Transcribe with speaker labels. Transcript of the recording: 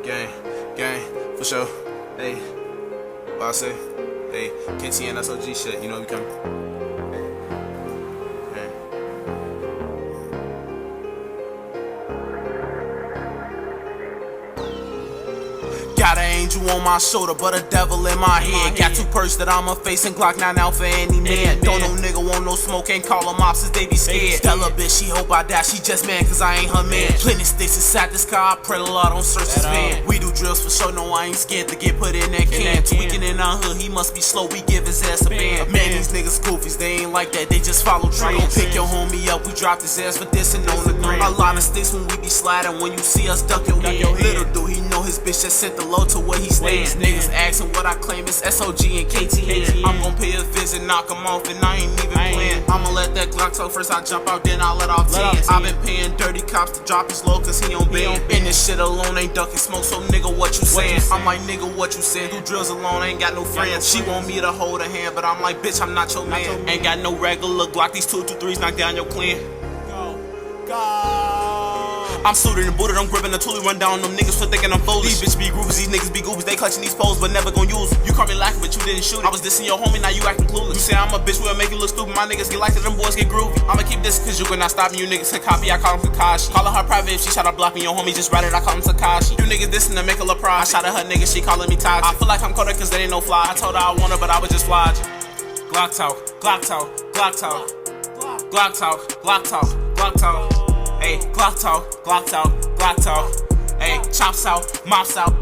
Speaker 1: gang, for sure. Hey, what I say? Hey, KTN SOG shit, you know we coming. Got an angel on my shoulder, but a devil in my head. Got two perks that I'ma face and Glock 9 out for any man. Don't no nigga want no smoke, ain't call them ops, they be scared. Tell a bitch she hope I die, she just mad cause I ain't her man. Plenty sticks inside this car, I pray the Lord don't search this van. We do drills for sure, no I ain't scared to get put in that can. Tweaking in our hood, he must be slow, we give his ass a band. Man, these niggas goofies, they ain't like that, they just follow trends. Don't pick your homie up, we drop his ass for dissing on the gram. A lot of sticks when we be sliding, when you see us duck your head. Little do he know his bitch just sent the low to where he stands. Niggas asking what I claim, it's SOG and KTN. I'm gon' pay a visit, knock him off, and I ain't even playing. I'ma let that Glock talk first, I jump out, then I let off 10. I been paying dirty cops to drop his low, cause he on band. And this shit alone ain't ducking smoke, so nigga, what you saying? I'm like, nigga, what you saying? Do drills alone, ain't got no friends. She want me to hold her hand, but I'm like, bitch, I'm not your man. Ain't got no regular Glock, these 223s knock down your clan. I'm suited and booted, I'm gripping the toolie, run down them niggas for thinking I'm foolish. These bitches be groupies, these niggas be goofies, they clutching these poles, but never gon' use. You caught me lacking, but you didn't shoot it. I was dissing your homie, now you acting clueless. You say I'm a bitch, we'll make you look stupid, my niggas get like it, them boys get groovy. I'ma keep this cause you cannot stop me, you niggas can copy, I call him Kakashi. Calling her private, if she try to block me, your homie just write it, I call him Takashi. You niggas dissing to make her look proud, I shot at her niggas, she calling me toxic. I feel like I'm colder cause they ain't no fly, I told her I want her, but I was just flogging. Glock talk, Glock talk, Glock talk, Glock talk, Glock talk, Glock talk. Hey, Glock talk, Glock talk, Glock talk. Hey, chops out, mops out.